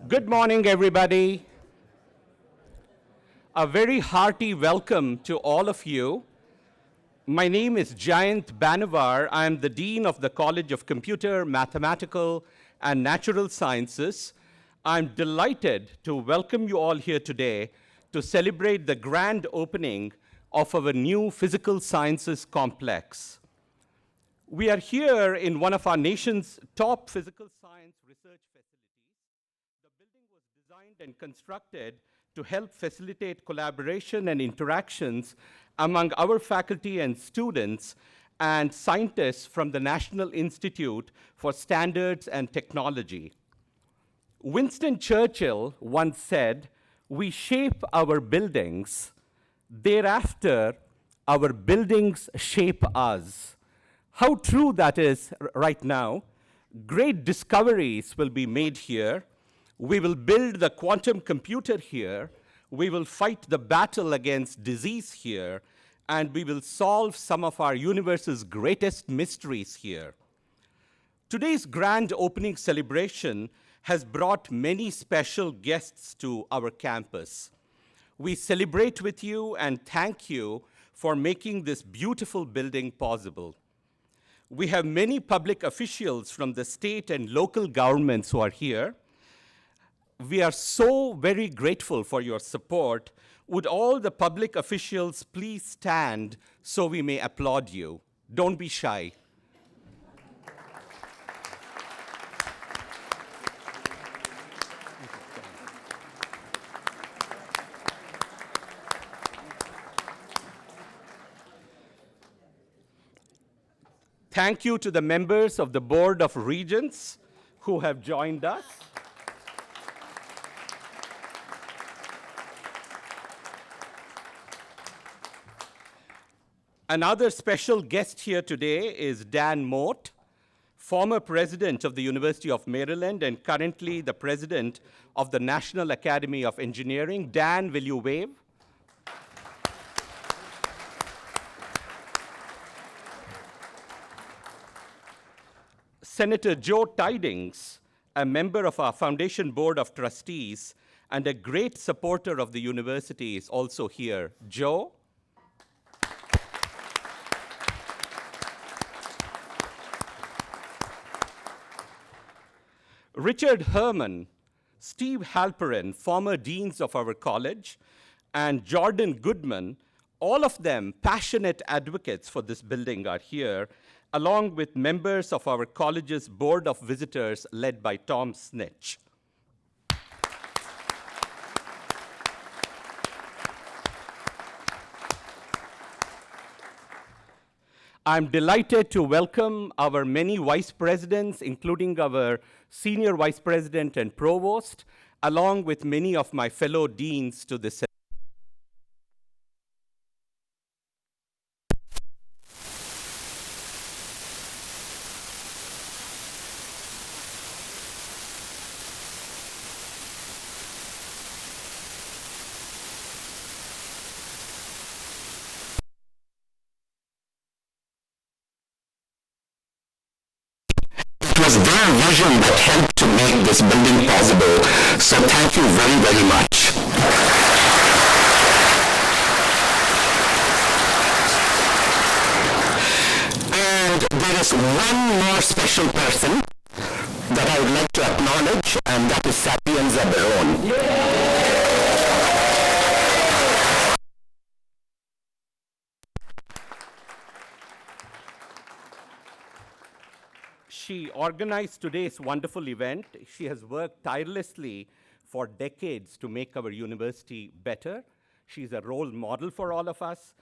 Good morning, everybody. A very hearty welcome to all of you. My name is Jayant Banavar. I am the Dean of the College of Computer, Mathematical, and Natural Sciences. I'm delighted to welcome you all here today to celebrate the grand opening of our new Physical Sciences Complex. We are here in one of our nation's top physical science research facilities. The building was designed and constructed to help facilitate collaboration and interactions among our faculty and students and scientists from the National Institute for Standards and Technology. Winston Churchill once said, "We shape our buildings, thereafter our buildings shape us." How true that is right now. Great discoveries will be made here. We will build the quantum computer here. We will fight the battle against disease here. And we will solve some of our universe's greatest mysteries here. Today's grand opening celebration has brought many special guests to our campus. We celebrate with you and thank you for making this beautiful building possible. We have many public officials from the state and local governments who are here. We are so very grateful for your support. Would all the public officials please stand so we may applaud you? Don't be shy. Thank you to the members of the Board of Regents who have joined us. Another special guest here today is Dan Moat, former president of the University of Maryland and currently the president of the National Academy of Engineering. Dan, will you wave? Senator Joe Tidings, a member of our Foundation Board of Trustees and a great supporter of the university, is also here. Joe? Richard Herman, Steve Halperin, former deans of our college, and Jordan Goodman, all of them passionate advocates for this building, are here, along with members of our college's Board of Visitors led by Tom Snitch. I'm delighted to welcome our many vice presidents, including our senior vice president and provost, along with many of my fellow deans to this. It was their vision that helped to make this building possible, so thank you very, very much. And there is one more special person that I would like to acknowledge, and that is Sapienza Baron. She organized today's wonderful event. She has worked tirelessly for decades to make our university better. She's a role model for all of us.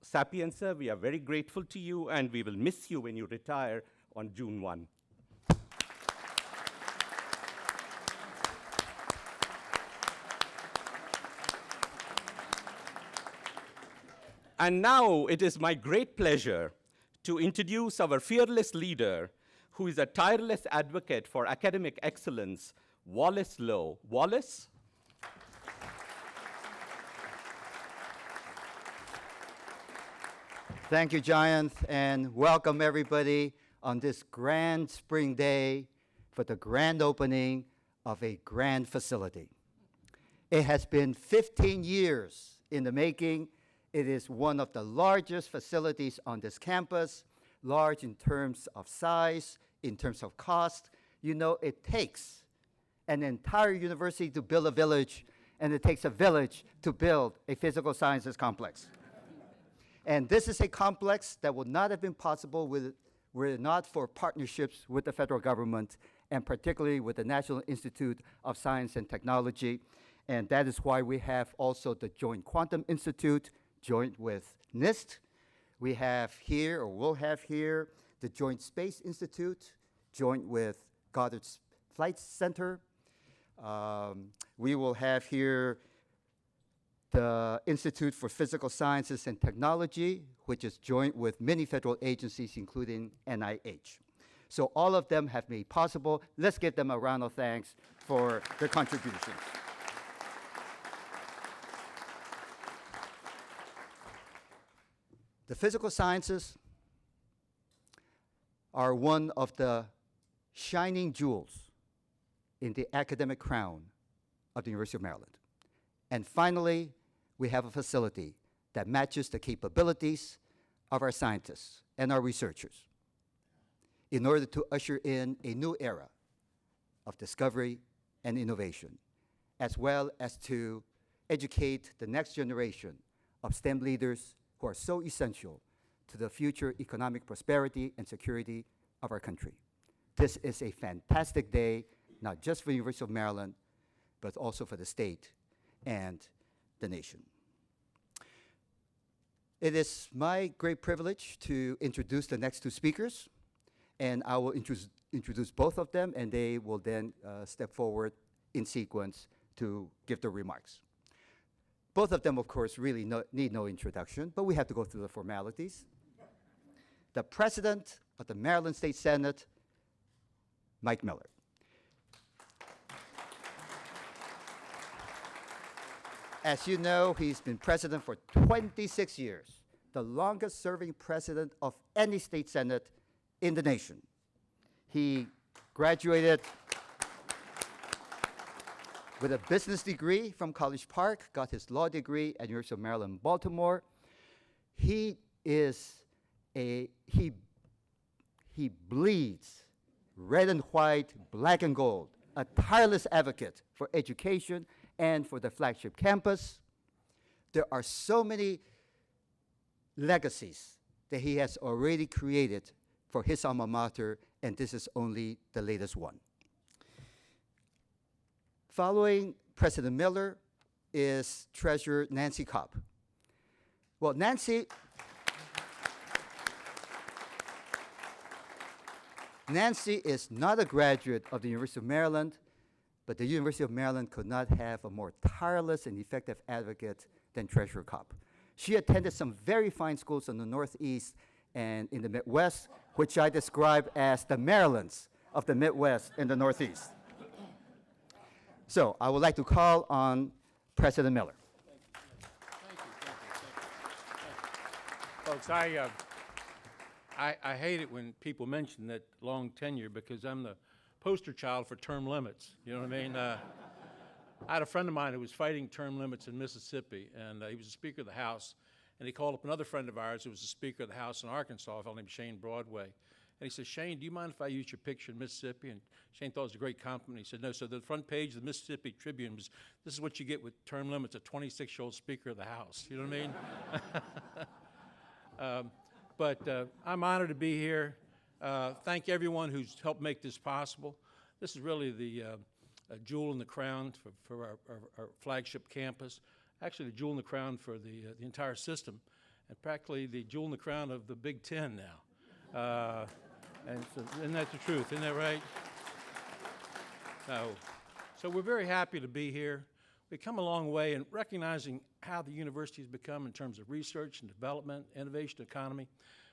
Sapienza, we are very grateful to you, and we will miss you when you retire on June 1. And now it is my great pleasure to introduce our fearless leader, who is a tireless advocate for academic excellence, Wallace Lowe. Wallace? Thank you, Jayant, and welcome everybody on this grand spring day for the grand opening of a grand facility. It has been 15 years in the making. It is one of the largest facilities on this campus, large in terms of size, in terms of cost. You know, it takes an entire university to build a village, and it takes a village to build a physical sciences complex. And this is a complex that would not have been possible were it not for partnerships with the federal government, and particularly with the National Institute of Science and Technology. And that is why we have also the Joint Quantum Institute, joint with NIST. We have here, or will have here, the Joint Space Institute, joint with Goddard Flight Center. We will have here the Institute for Physical Sciences and Technology, which is joint with many federal agencies, including NIH. So all of them have made possible. Let's give them a round of thanks for their contributions. The physical sciences are one of the shining jewels in the academic crown of the University of Maryland. And finally, we have a facility that matches the capabilities of our scientists and our researchers in order to usher in a new era of discovery and innovation, as well as to educate the next generation of STEM leaders who are so essential to the future economic prosperity and security of our country. This is a fantastic day, not just for the University of Maryland, but also for the state and the nation. It is my great privilege to introduce the next two speakers, and I will introduce both of them, and they will then step forward in sequence to give their remarks. Both of them, of course, really need no introduction, but we have to go through the formalities. The President of the Maryland State Senate, Mike Miller. As you know, he's been president for 26 years, the longest serving president of any state senate in the nation. He graduated with a business degree from College Park, got his law degree at University of Maryland, Baltimore. He bleeds red and white, black and gold, a tireless advocate for education and for the flagship campus. There are so many legacies that he has already created for his alma mater, and this is only the latest one. Following President Miller is Treasurer Nancy Cobb. Well, Nancy is not a graduate of the University of Maryland, but the University of Maryland could not have a more tireless and effective advocate than Treasurer Cobb. She attended some very fine schools in the Northeast and in the Midwest, which I describe as the Marylands of the Midwest and the Northeast. So I would like to call on President Miller. Folks, I hate it when people mention that long tenure because I'm the poster child for term limits. You know what I mean? I had a friend of mine who was fighting term limits in Mississippi, and he was the Speaker of the House, and he called up another friend of ours who was the Speaker of the House in Arkansas, a fellow named Shane Broadway. And he said, "Shane, do you mind if I use your picture in Mississippi?" And Shane thought it was a great compliment. He said, "No." So the front page of the Mississippi Tribune was, "This is what you get with term limits, a 26-year-old Speaker of the House." You know what I mean? But I'm honored to be here. Thank everyone who's helped make this possible. This is really the jewel in the crown for our flagship campus. Actually, the jewel in the crown for the entire system, and practically the jewel in the crown of the Big Ten now. And so, isn't that the truth? Isn't that right? So we're very happy to be here. We've come a long way in recognizing how the university has become in terms of research and development, innovation, economy.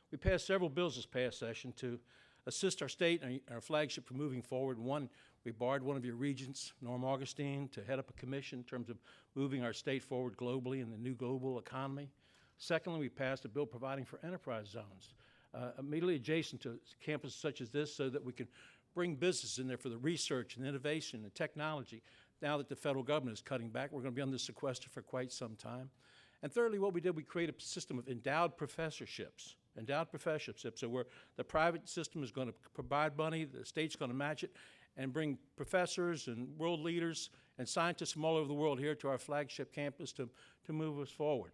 We passed several bills this past session to assist our state and our flagship from moving forward. One, we barred one of your regents, Norm Augustine, to head up a commission in terms of moving our state forward globally in the new global economy. Secondly, we passed a bill providing for enterprise zones immediately adjacent to campuses such as this so that we can bring business in there for the research and innovation and technology. Now that the federal government is cutting back, we're going to be under sequester for quite some time. And thirdly, what we did, we created a system of endowed professorships. So where the private system is going to provide money, the state's going to match it, and bring professors and world leaders and scientists from all over the world here to our flagship campus to move us forward.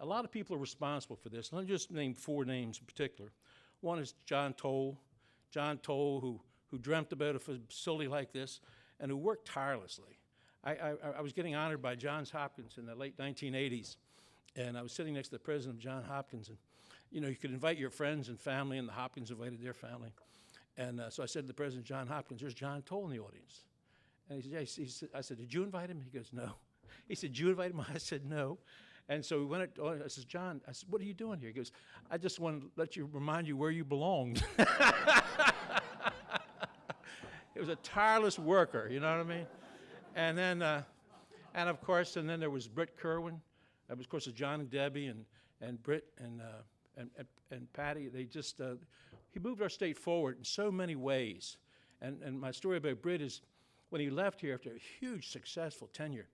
A lot of people are responsible for this. Let me just name 4 names in particular. One is John Toll. John Toll, who dreamt about a facility like this and who worked tirelessly. I was getting honored by Johns Hopkins in the late 1980s, and I was sitting next to the president of Johns Hopkins, and you know, you could invite your friends and family, and the Hopkins invited their family. And so I said to the president of Johns Hopkins, there's John Toll in the audience. And he said, yeah. I said, did you invite him? He goes, no. He said, did you invite him? I said, no. And so we went, I said, John, I said, what are you doing here? He goes, I just want to remind you where you belonged. He was a tireless worker, you know what I mean? And then, and of course, and then there was Britt Kerwin. That was, of course, John and Debbie and Britt and Patty. They just, he moved our state forward in so many ways. And my story about Britt is when he left here after a huge successful tenure,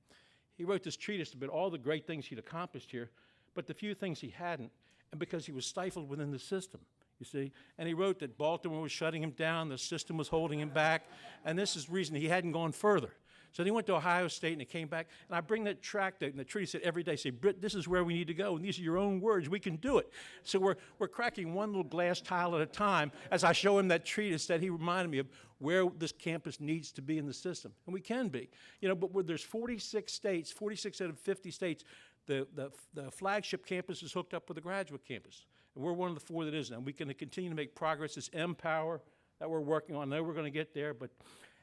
he wrote this treatise about all the great things he'd accomplished here, but the few things he hadn't, and because he was stifled within the system, you see. And he wrote that Baltimore was shutting him down, the system was holding him back, and this is the reason he hadn't gone further. So he went to Ohio State and he came back, and I bring that tract out, and the treatise said every day, say, Britt, this is where we need to go, and these are your own words, we can do it. So we're cracking one little glass tile at a time as I show him that treatise that he reminded me of where this campus needs to be in the system, and we can be. You know, but where there's 46 states, 46 out of 50 states, the flagship campus is hooked up with the graduate campus, and we're one of the 4 that isn't, and we can continue to make progress. This Empower that we're working on, I know we're going to get there, but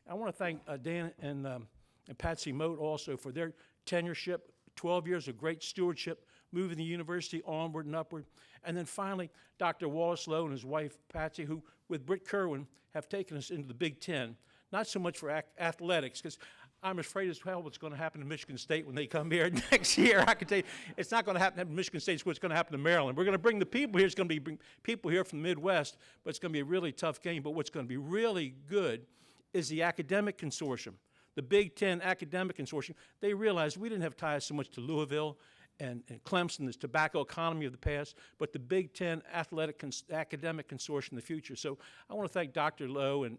I want to thank Dan and Patsy Moat also for their tenureship, 12 years of great stewardship, moving the university onward and upward. And then finally, Dr. Wallace Lowe and his wife, Patsy, who, with Britt Kerwin, have taken us into the Big Ten, not so much for athletics, because I'm afraid as well what's going to happen to Michigan State when they come here next year. I can tell you, it's not going to happen to Michigan State, it's what's going to happen to Maryland. We're going to bring the people here. It's going to be people here from the Midwest, but it's going to be a really tough game. But what's going to be really good is the academic consortium. The Big Ten Academic Consortium, they realized we didn't have ties so much to Louisville and Clemson, this tobacco economy of the past, but the Big Ten Academic Consortium in the future. So I want to thank Dr. Lowe and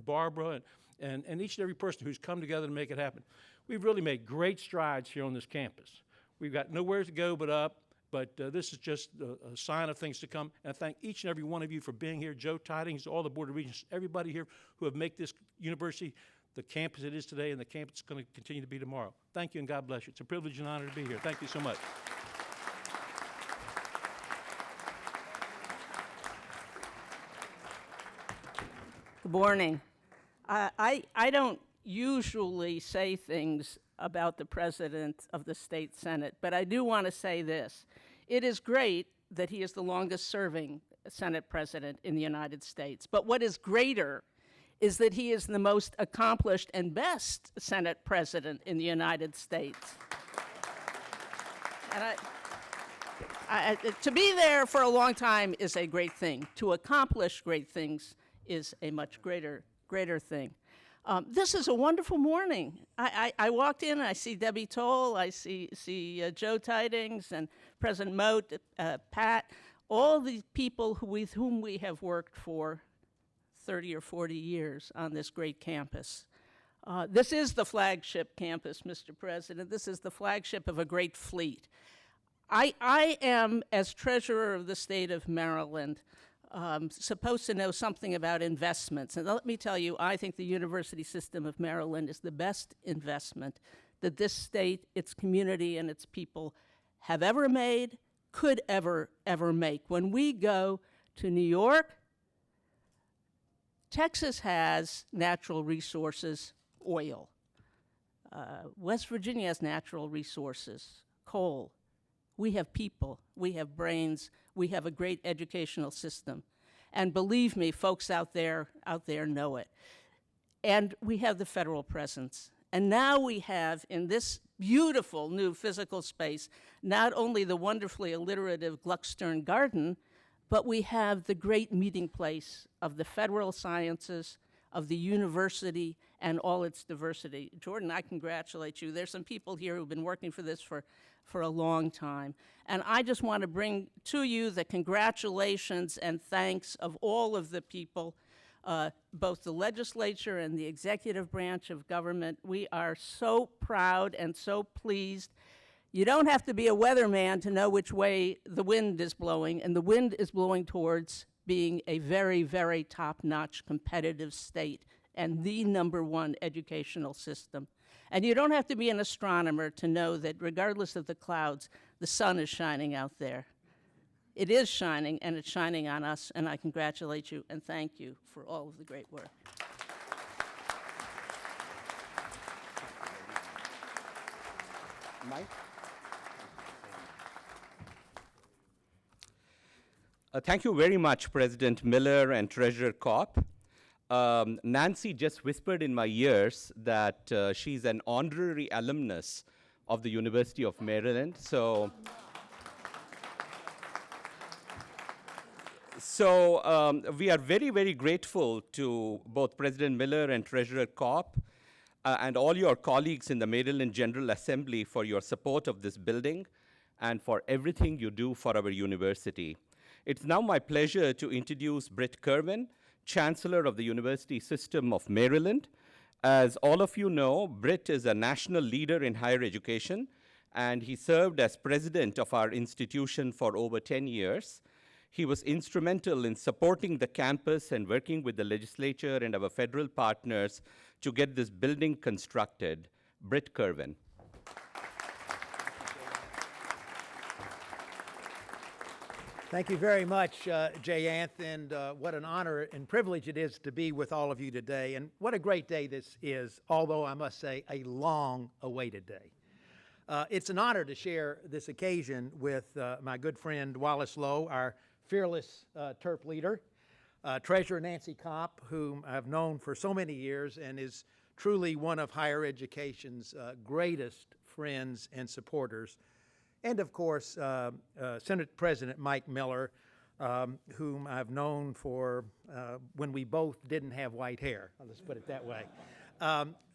Barbara and each and every person who's come together to make it happen. We've really made great strides here on this campus. We've got nowhere to go but up, but this is just a sign of things to come. And I thank each and every one of you for being here, Joe Tidings, all the Board of Regents, everybody here who have made this university the campus it is today, and the campus is going to continue to be tomorrow. Thank you, and God bless you. It's a privilege and honor to be here. Thank you so much. Good morning. I don't usually say things about the President of the State Senate, but I do want to say this. It is great that he is the longest-serving Senate President in the United States, but what is greater is that he is the most accomplished and best Senate President in the United States. And to be there for a long time is a great thing. To accomplish great things is a much greater thing. This is a wonderful morning. I walked in, and I see Debbie Toll, I see Joe Tidings and President Moat, Pat, all the people with whom we have worked for 30 or 40 years on this great campus. This is the flagship campus, Mr. President. This is the flagship of a great fleet. I am, as treasurer of the state of Maryland, supposed to know something about investments. And let me tell you, I think the university system of Maryland is the best investment that this state, its community, and its people have ever made, could ever make. When we go to New York, Texas has natural resources, oil. West Virginia has natural resources, coal. We have people, we have brains, we have a great educational system. And believe me, folks out there know it. And we have the federal presence. And now we have, in this beautiful new physical space, not only the wonderfully alliterative Gluckstern Garden, but we have the great meeting place of the federal sciences, of the university and all its diversity. Jordan, I congratulate you. There's some people here who've been working for this for a long time. And I just want to bring to you the congratulations and thanks of all of the people, both the legislature and the executive branch of government. We are so proud and so pleased. You don't have to be a weatherman to know which way the wind is blowing, and the wind is blowing towards being a very, very top-notch competitive state and the #1 educational system. And you don't have to be an astronomer to know that regardless of the clouds, the sun is shining out there. It is shining, and it's shining on us, and I congratulate you and thank you for all of the great work. Mike? Thank you very much, President Miller and Treasurer Kopp. Nancy just whispered in my ears that she's an honorary alumnus of the University of Maryland. So we are very, very grateful to both President Miller and Treasurer Kopp and all your colleagues in the Maryland General Assembly for your support of this building and for everything you do for our university. It's now my pleasure to introduce Britt Kerwin, Chancellor of the University System of Maryland. As all of you know, Britt is a national leader in higher education, and he served as president of our institution for over 10 years. He was instrumental in supporting the campus and working with the legislature and our federal partners to get this building constructed. Britt Kerwin. Thank you very much, Jayanth, and what an honor and privilege it is to be with all of you today. And what a great day this is, although I must say a long-awaited day. It's an honor to share this occasion with my good friend Wallace Lowe, our fearless TERP leader, Treasurer Nancy Kopp, whom I've known for so many years and is truly one of higher education's greatest friends and supporters, and of course, Senate President Mike Miller, whom I've known for when we both didn't have white hair, let's put it that way.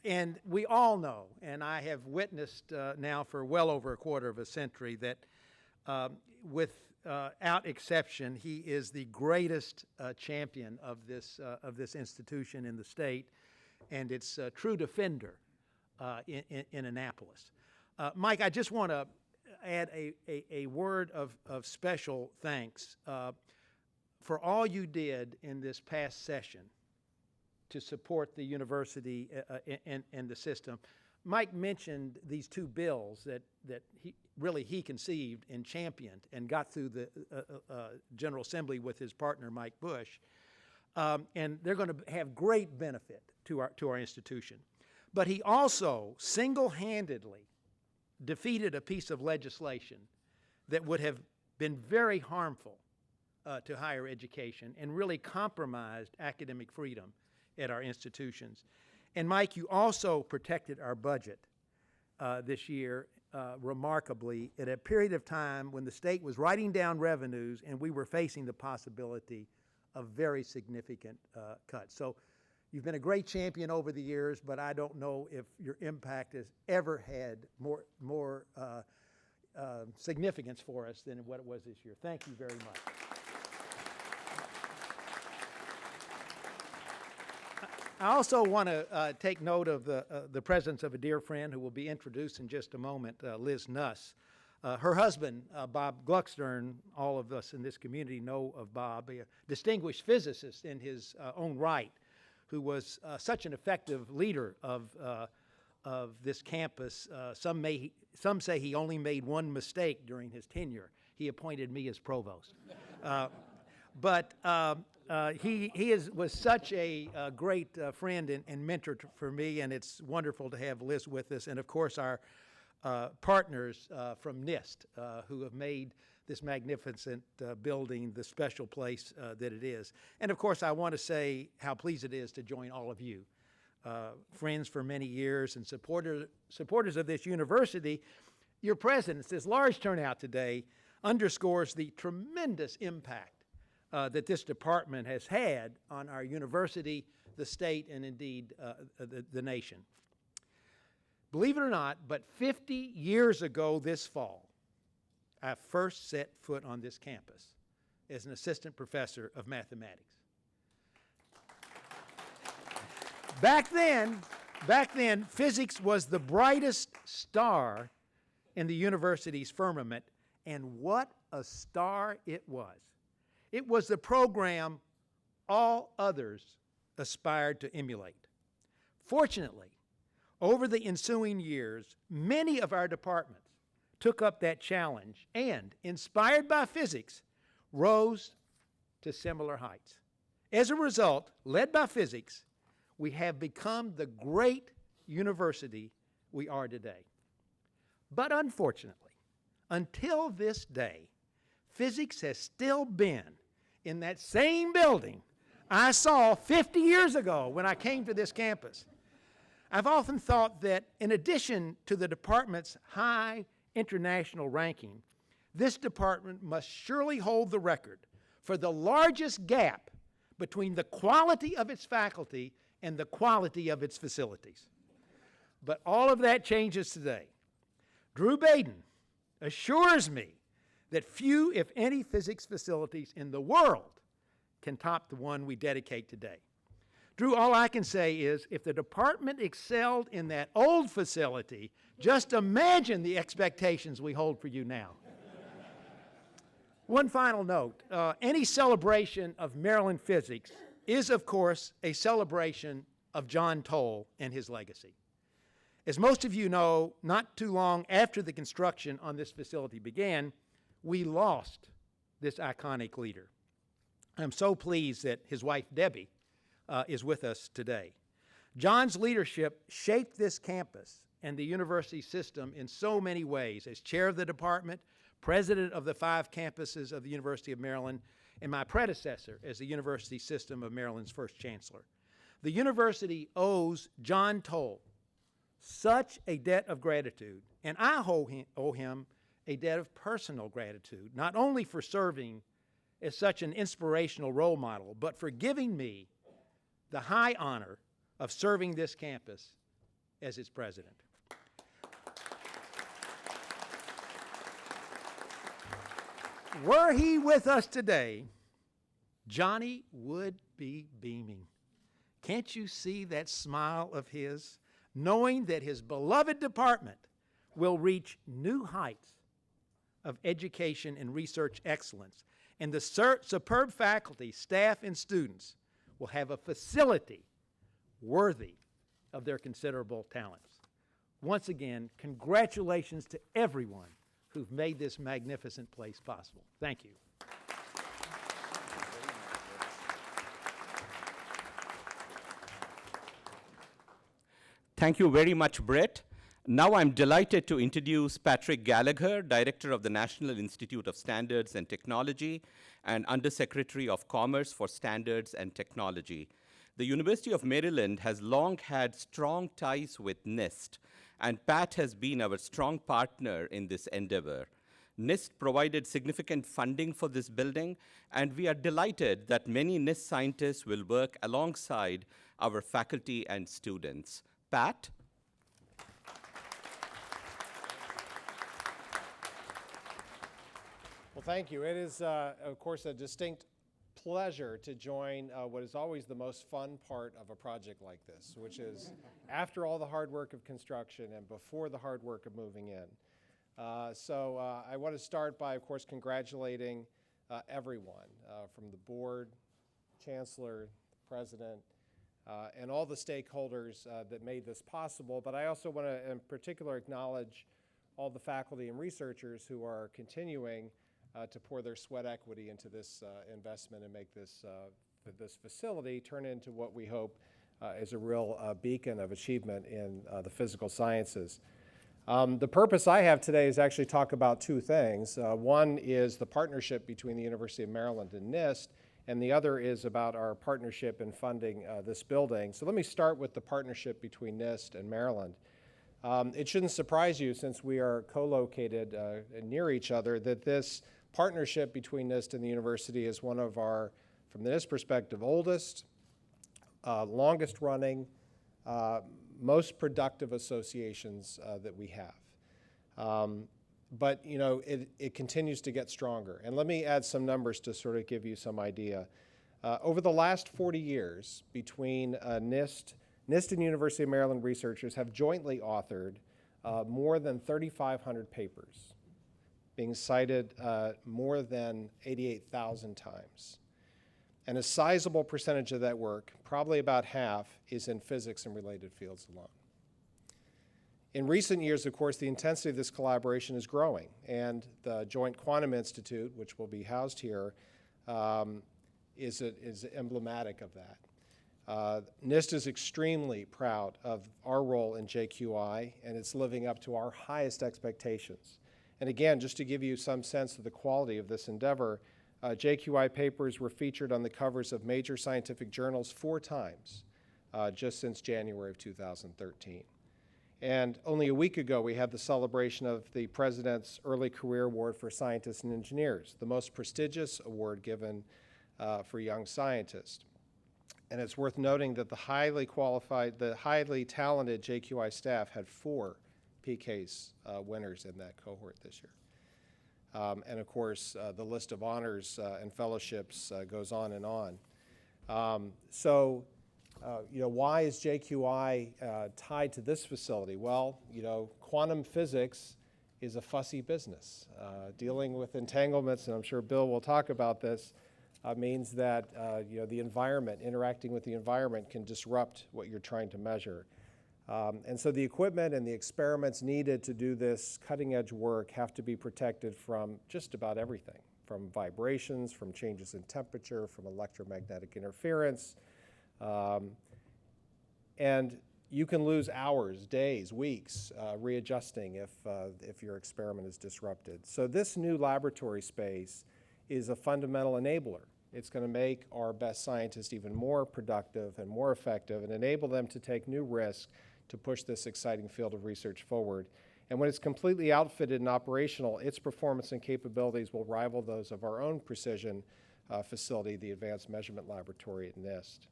And we all know, and I have witnessed now for well over a quarter of a century, that without exception, he is the greatest champion of this institution in the state, and its true defender in Annapolis. Mike, I just want to add a word of special thanks for all you did in this past session to support the university and the system. Mike mentioned these two bills that he conceived and championed and got through the General Assembly with his partner Mike Bush, and they're going to have great benefit to our institution. But he also single-handedly defeated a piece of legislation that would have been very harmful to higher education and really compromised academic freedom at our institutions. And Mike, you also protected our budget this year remarkably at a period of time when the state was writing down revenues and we were facing the possibility of very significant cuts. So you've been a great champion over the years, but I don't know if your impact has ever had more significance for us than what it was this year. Thank you very much. I also want to take note of the presence of a dear friend who will be introduced in just a moment, Liz Nuss. Her husband, Bob Gluckstern, all of us in this community know of Bob, a distinguished physicist in his own right, who was such an effective leader of this campus. Some say he only made one mistake during his tenure. He appointed me as provost. But he was such a great friend and mentor for me, and it's wonderful to have Liz with us. And of course, our partners from NIST, who have made this magnificent building the special place that it is. And of course, I want to say how pleased it is to join all of you, friends for many years and supporters of this university. Your presence, this large turnout today, underscores the tremendous impact that this department has had on our university the state and indeed the nation. Believe it or not, but 50 years ago this fall, I first set foot on this campus as an assistant professor of mathematics. Back then, physics was the brightest star in the university's firmament, and what a star it was. It was the program all others aspired to emulate. Fortunately, over the ensuing years, many of our departments took up that challenge and, inspired by physics, rose to similar heights. As a result, led by physics, we have become the great university we are today. But unfortunately, until this day, physics has still been in that same building I saw 50 years ago when I came to this campus. I've often thought that in addition to the department's high international ranking, this department must surely hold the record for the largest gap between the quality of its faculty and the quality of its facilities. But all of that changes today. Drew Baden assures me that few, if any, physics facilities in the world can top the one we dedicate today. Drew, all I can say is if the department excelled in that old facility, just imagine the expectations we hold for you now. One final note, any celebration of Maryland physics is, of course, a celebration of John Toll and his legacy. As most of you know, not too long after the construction on this facility began, we lost this iconic leader. I'm so pleased that his wife, Debbie, is with us today. John's leadership shaped this campus and the university system in so many ways. As chair of the department, president of the 5 campuses of the University of Maryland, and my predecessor as the University System of Maryland's first chancellor. The university owes John Toll such a debt of gratitude, and I owe him a debt of personal gratitude, not only for serving as such an inspirational role model, but for giving me the high honor of serving this campus as its president. Were he with us today, Johnny would be beaming. Can't you see that smile of his, knowing that his beloved department will reach new heights of education and research excellence, and the superb faculty, staff, and students will have a facility worthy of their considerable talents. Once again, congratulations to everyone who've made this magnificent place possible. Thank you. Thank you very much, Brett. Now I'm delighted to introduce Patrick Gallagher, Director of the National Institute of Standards and Technology and Undersecretary of Commerce for Standards and Technology. The University of Maryland has long had strong ties with NIST, and Pat has been our strong partner in this endeavor. NIST provided significant funding for this building, and we are delighted that many NIST scientists will work alongside our faculty and students. Pat? Well, thank you. It is, of course, a distinct pleasure to join what is always the most fun part of a project like this, which is after all the hard work of construction and before the hard work of moving in. So I want to start by, of course, congratulating everyone from the board, chancellor, president, and all the stakeholders that made this possible. But I also want to, in particular, acknowledge all the faculty and researchers who are continuing to pour their sweat equity into this investment and make this facility turn into what we hope is a real beacon of achievement in the physical sciences. The purpose I have today is actually talk about 2 things. One is the partnership between the University of Maryland and NIST, and the other is about our partnership in funding this building. So let me start with the partnership between NIST and Maryland. It shouldn't surprise you, since we are co-located near each other, that this partnership between NIST and the university is one of our, from the NIST perspective, oldest, longest running, most productive associations that we have. But you know, it continues to get stronger. And let me add some numbers to sort of give you some idea. Over the last 40 years, between NIST and University of Maryland researchers have jointly authored more than 3,500 papers, being cited more than 88,000 times. And a sizable percentage of that work, probably about half, is in physics and related fields alone. In recent years, of course, the intensity of this collaboration is growing, and the Joint Quantum Institute, which will be housed here, is emblematic of that. NIST is extremely proud of our role in JQI, and it's living up to our highest expectations. And again, just to give you some sense of the quality of this endeavor, JQI papers were featured on the covers of major scientific journals 4 times just since January of 2013. And only a week ago, we had the celebration of the President's Early Career Award for Scientists and Engineers, the most prestigious award given for young scientists. And it's worth noting that the highly qualified, the highly talented JQI staff had 4 PCASE winners in that cohort this year. And of course, the list of honors and fellowships goes on and on. You know, why is JQI tied to this facility? Well, you know, quantum physics is a fussy business. Dealing with entanglements, and I'm sure Bill will talk about this, means that you know, the environment, interacting with the environment can disrupt what you're trying to measure. And so the equipment and the experiments needed to do this cutting-edge work have to be protected from just about everything, from vibrations, from changes in temperature, from electromagnetic interference. And you can lose hours, days, weeks readjusting if your experiment is disrupted. So this new laboratory space is a fundamental enabler. It's going to make our best scientists even more productive and more effective and enable them to take new risks to push this exciting field of research forward. And when it's completely outfitted and operational, its performance and capabilities will rival those of our own precision facility, the Advanced Measurement Laboratory at NIST.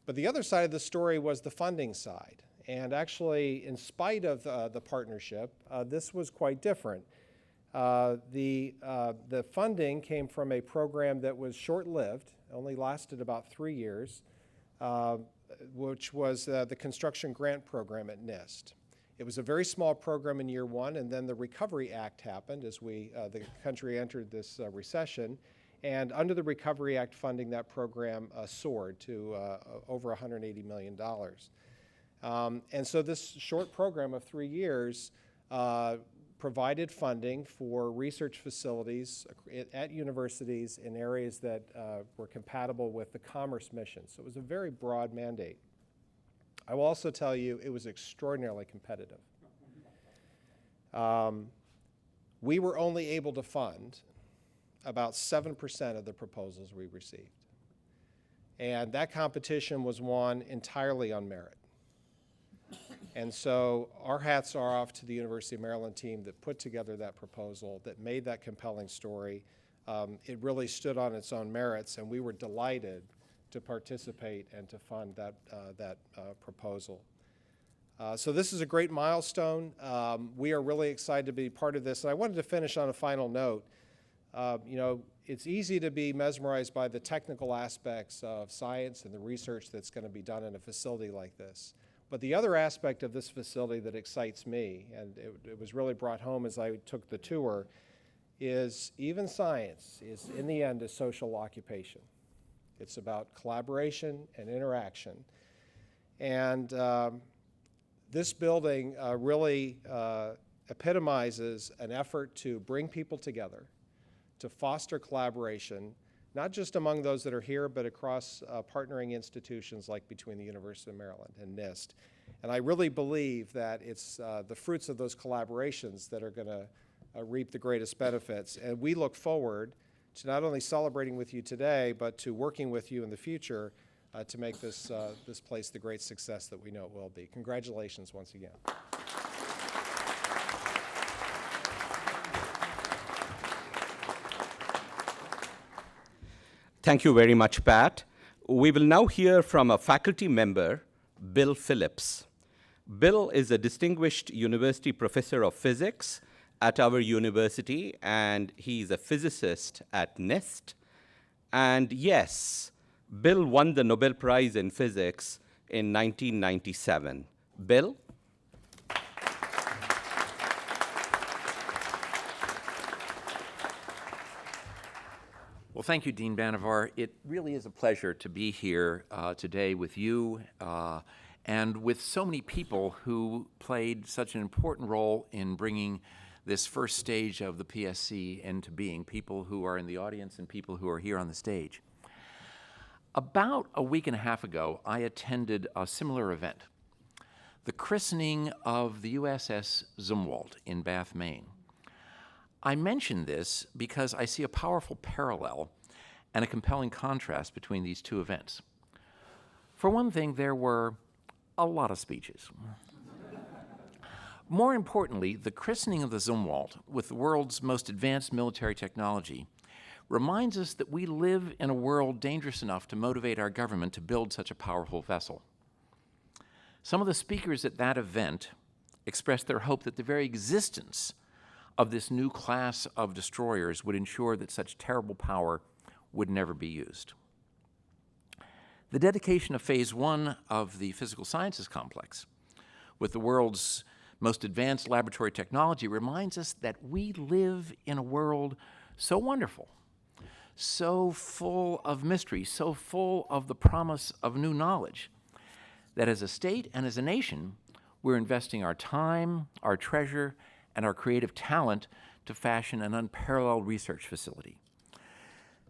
But the other side of the story was the funding side. And actually, in spite of the partnership, this was quite different. The funding came from a program that was short-lived, only lasted about 3 years, which was the Construction Grant Program at NIST. It was a very small program in year 1, and then the Recovery Act happened as the country entered this recession. And under the Recovery Act funding, that program soared to over $180 million. And so this short program of 3 years provided funding for research facilities at universities in areas that were compatible with the commerce mission. So it was a very broad mandate. I will also tell you it was extraordinarily competitive. We were only able to fund about 7% of the proposals we received. And that competition was won entirely on merit. And so our hats are off to the University of Maryland team that put together that proposal, that made that compelling story. It really stood on its own merits, and we were delighted to participate and to fund that proposal. So this is a great milestone. We are really excited to be part of this. And I wanted to finish on a final note. You know, it's easy to be mesmerized by the technical aspects of science and the research that's going to be done in a facility like this. But the other aspect of this facility that excites me, and it was really brought home as I took the tour, is even science is, in the end, a social occupation. It's about collaboration and interaction. And this building really epitomizes an effort to bring people together, to foster collaboration, not just among those that are here, but across partnering institutions like between the University of Maryland and NIST. And I really believe that it's the fruits of those collaborations that are going to reap the greatest benefits. And we look forward to not only celebrating with you today, but to working with you in the future to make this place the great success that we know it will be. Congratulations once again. Thank you very much, Pat. we will now hear from a faculty member, Bill Phillips. Bill is a distinguished university professor of physics at our university, and he's a physicist at NIST. And yes, Bill won the Nobel Prize in Physics in 1997. Bill? Well, thank you, Dean Banavar. It really is a pleasure to be here today with you and with so many people who played such an important role in bringing this first stage of the PSC into being, people who are in the audience and people who are here on the stage. About a week and a half ago, I attended a similar event, the christening of the USS Zumwalt in Bath, Maine. I mention this because I see a powerful parallel and a compelling contrast between these two events. For one thing, there were a lot of speeches. More importantly, the christening of the Zumwalt with the world's most advanced military technology reminds us that we live in a world dangerous enough to motivate our government to build such a powerful vessel. Some of the speakers at that event expressed their hope that the very existence of this new class of destroyers would ensure that such terrible power would never be used. The dedication of Phase 1 of the Physical Sciences Complex, with the world's most advanced laboratory technology, reminds us that we live in a world so wonderful, so full of mystery, so full of the promise of new knowledge, that as a state and as a nation, we're investing our time, our treasure, and our creative talent to fashion an unparalleled research facility.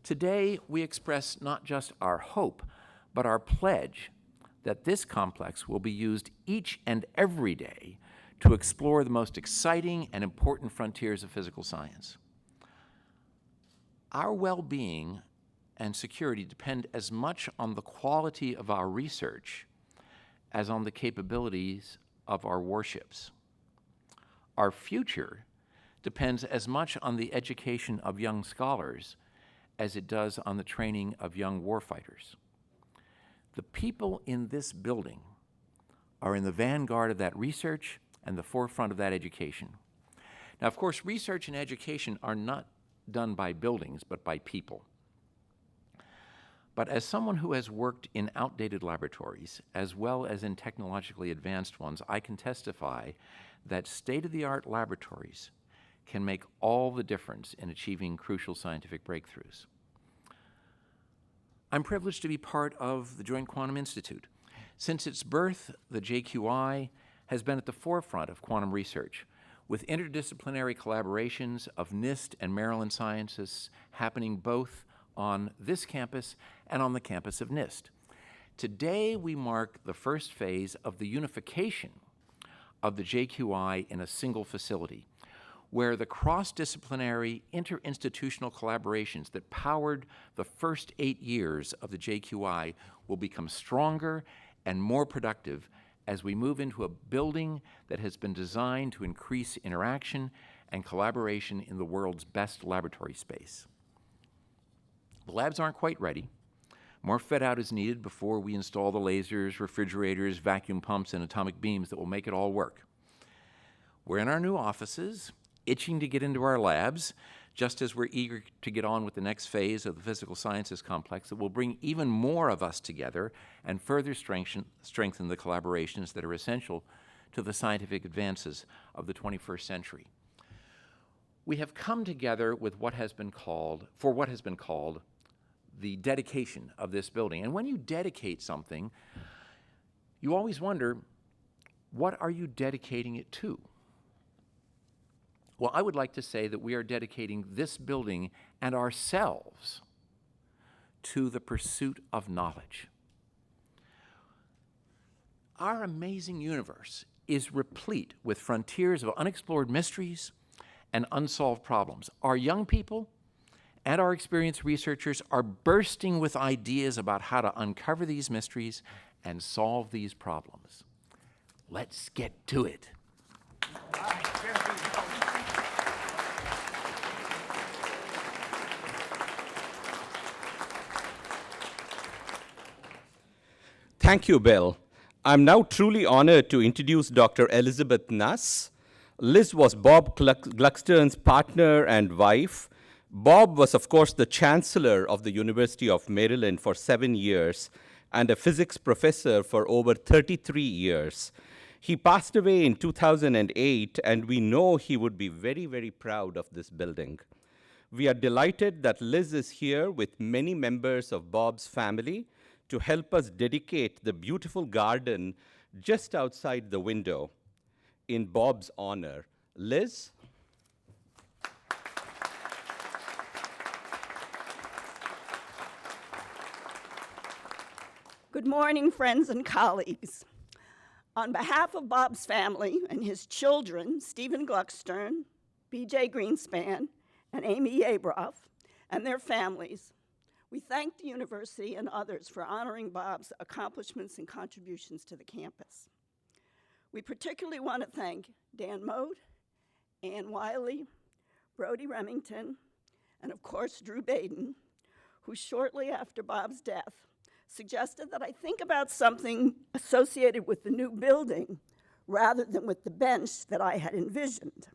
Today, we express not just our hope, but our pledge that this complex will be used each and every day to explore the most exciting and important frontiers of physical science. Our well-being and security depend as much on the quality of our research as on the capabilities of our warships. Our future depends as much on the education of young scholars as it does on the training of young warfighters. The people in this building are in the vanguard of that research and the forefront of that education. Now, of course, research and education are not done by buildings, but by people. But as someone who has worked in outdated laboratories, as well as in technologically advanced ones, I can testify that state-of-the-art laboratories can make all the difference in achieving crucial scientific breakthroughs. I'm privileged to be part of the Joint Quantum Institute. Since its birth, the JQI has been at the forefront of quantum research, with interdisciplinary collaborations of NIST and Maryland scientists happening both on this campus and on the campus of NIST. Today, we mark the first phase of the unification of the JQI in a single facility, where the cross-disciplinary interinstitutional collaborations that powered the first 8 years of the JQI will become stronger and more productive as we move into a building that has been designed to increase interaction and collaboration in the world's best laboratory space. The labs aren't quite ready. More fit-out is needed before we install the lasers, refrigerators, vacuum pumps, and atomic beams that will make it all work. We're in our new offices, itching to get into our labs, just as we're eager to get on with the next phase of the Physical Sciences Complex that will bring even more of us together and further strengthen the collaborations that are essential to the scientific advances of the 21st century. We have come together with what has been called the dedication of this building. And when you dedicate something, you always wonder, what are you dedicating it to? Well, I would like to say that we are dedicating this building and ourselves to the pursuit of knowledge. Our amazing universe is replete with frontiers of unexplored mysteries and unsolved problems. Our young people and our experienced researchers are bursting with ideas about how to uncover these mysteries and solve these problems. Let's get to it. Thank you, Bill. I'm now truly honored to introduce Dr. Elizabeth Nuss. Liz was Bob Gluckstern's partner and wife. Bob was, of course, the chancellor of the University of Maryland for 7 years and a physics professor for over 33 years. He passed away in 2008, and we know he would be very, very proud of this building. We are delighted that Liz is here with many members of Bob's family to help us dedicate the beautiful garden just outside the window in Bob's honor. Liz? Good morning, friends and colleagues. On behalf of Bob's family and his children, Stephen Gluckstern, B.J. Greenspan, and Amy Yabroff, and their families, we thank the university and others for honoring Bob's accomplishments and contributions to the campus. We particularly want to thank Dan Mote, Ann Wiley, Brody Remington, and of course Drew Baden, who shortly after Bob's death suggested that I think about something associated with the new building rather than with the bench that I had envisioned.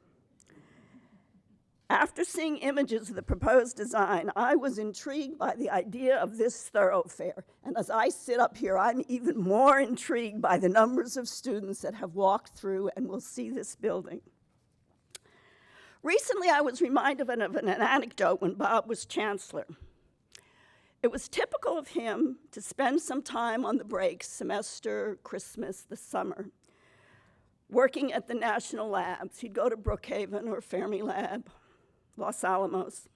After seeing images of the proposed design, I was intrigued by the idea of this thoroughfare. And as I sit up here, I'm even more intrigued by the numbers of students that have walked through and will see this building. Recently, I was reminded of an anecdote when Bob was chancellor. It was typical of him to spend some time on the breaks, semester, Christmas, the summer, working at the national labs. He'd go to Brookhaven or Fermilab, Los Alamos.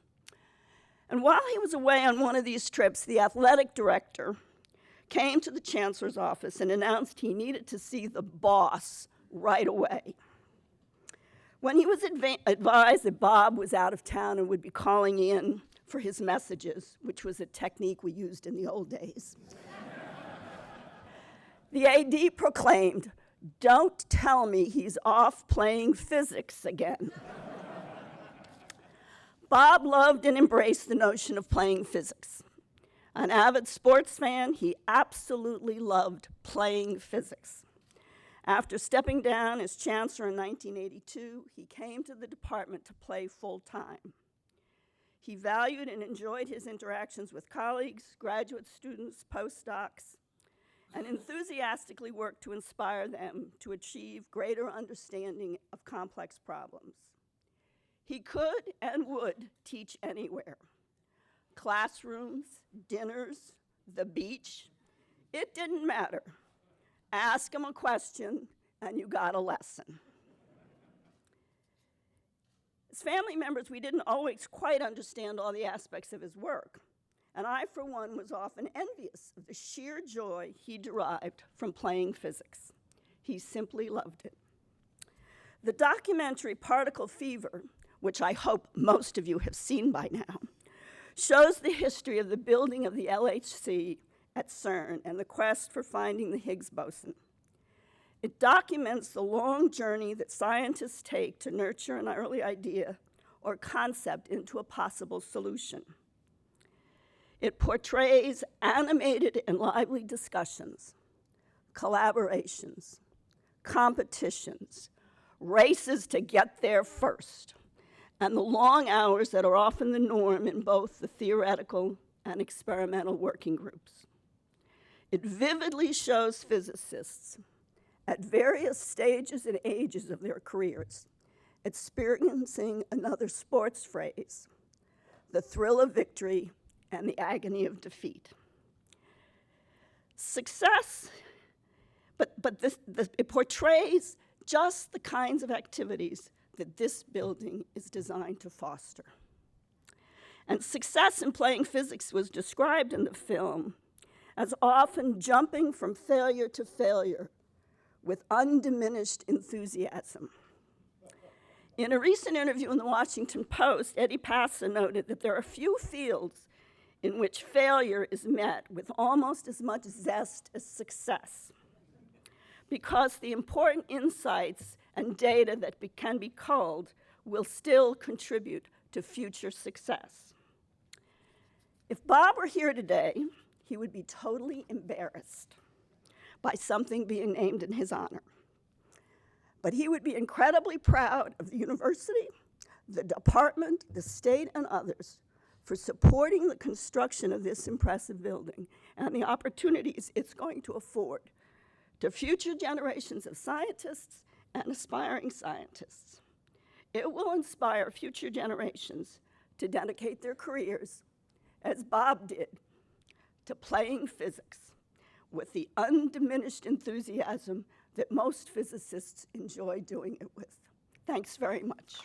And while he was away on one of these trips, the athletic director came to the chancellor's office and announced he needed to see the boss right away. When he was advised that Bob was out of town and would be calling in for his messages, which was a technique we used in the old days, the AD proclaimed, "Don't tell me he's off playing physics again." Bob loved and embraced the notion of playing physics. An avid sports fan, he absolutely loved playing physics. After stepping down as chancellor in 1982, he came to the department to play full-time. He valued and enjoyed his interactions with colleagues, graduate students, postdocs, and enthusiastically worked to inspire them to achieve greater understanding of complex problems. He could and would teach anywhere. Classrooms, dinners, the beach, it didn't matter. Ask him a question and you got a lesson. As family members, we didn't always quite understand all the aspects of his work, and I, for one, was often envious of the sheer joy he derived from playing physics. He simply loved it. The documentary Particle Fever, which I hope most of you have seen by now, shows the history of the building of the LHC at CERN and the quest for finding the Higgs boson. It documents the long journey that scientists take to nurture an early idea or concept into a possible solution. It portrays animated and lively discussions, collaborations, competitions, races to get there first, and the long hours that are often the norm in both the theoretical and experimental working groups. It vividly shows physicists at various stages and ages of their careers experiencing another sports phrase, the thrill of victory and the agony of defeat. Success, but it portrays just the kinds of activities that this building is designed to foster. And success in playing physics was described in the film as often jumping from failure to failure with undiminished enthusiasm. In a recent interview in the Washington Post, Eddie Passa noted that there are few fields in which failure is met with almost as much zest as success, because the important insights and data that can be culled will still contribute to future success. If Bob were here today, he would be totally embarrassed. by something being named in his honor. But he would be incredibly proud of the university, the department, the state, and others for supporting the construction of this impressive building and the opportunities it's going to afford to future generations of scientists and aspiring scientists. It will inspire future generations to dedicate their careers, as Bob did, to playing physics with the undiminished enthusiasm that most physicists enjoy doing it with. Thanks very much.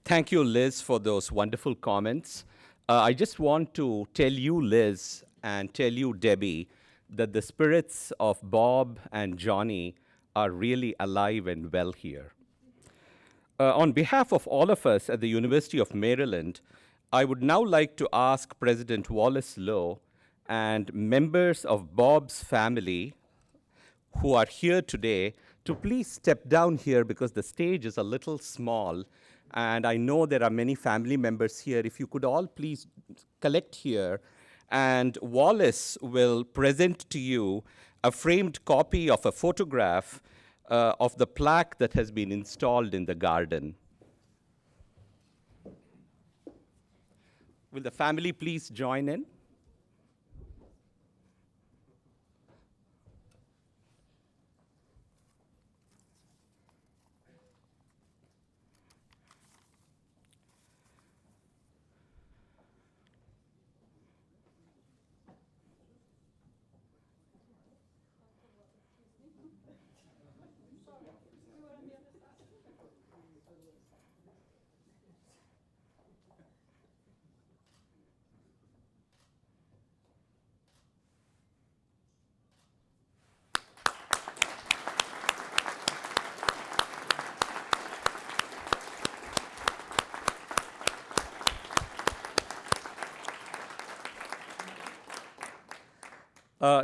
Thank you, Liz, for those wonderful comments. I just want to tell you, Liz, and tell you, Debbie, that the spirits of Bob and Johnny are really alive and well here. On behalf of all of us at the University of Maryland, I would now like to ask President Wallace Lowe and members of Bob's family who are here today to please step down here because the stage is a little small. And I know there are many family members here. If you could all please collect here. And Wallace will present to you a framed copy of a photograph of the plaque that has been installed in the garden. Will the family please join in?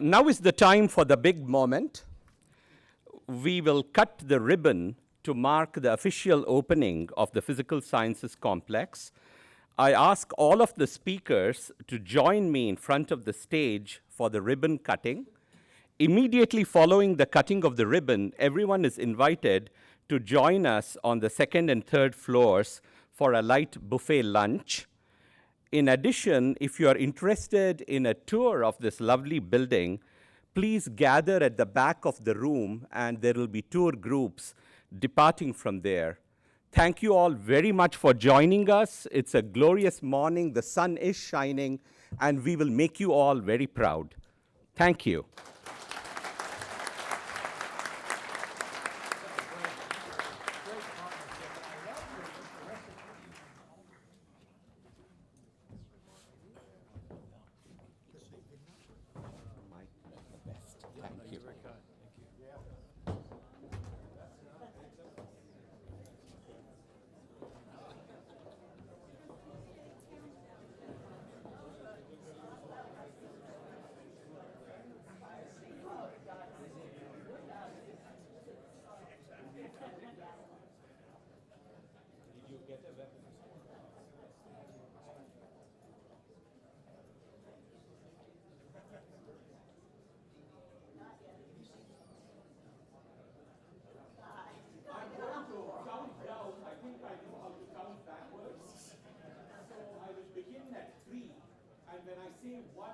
Now is the time for the big moment. We will cut the ribbon to mark the official opening of the Physical Sciences Complex. I ask all of the speakers to join me in front of the stage for the ribbon cutting. Immediately following the cutting of the ribbon, everyone is invited to join us on the second and third floors for a light buffet lunch. In addition, if you are interested in a tour of this lovely building, please gather at the back of the room and there will be tour groups departing from there. Thank you all very much for joining us. It's a glorious morning, the sun is shining, and we will make you all very proud. Thank you. Begin at 3, and when I say 1,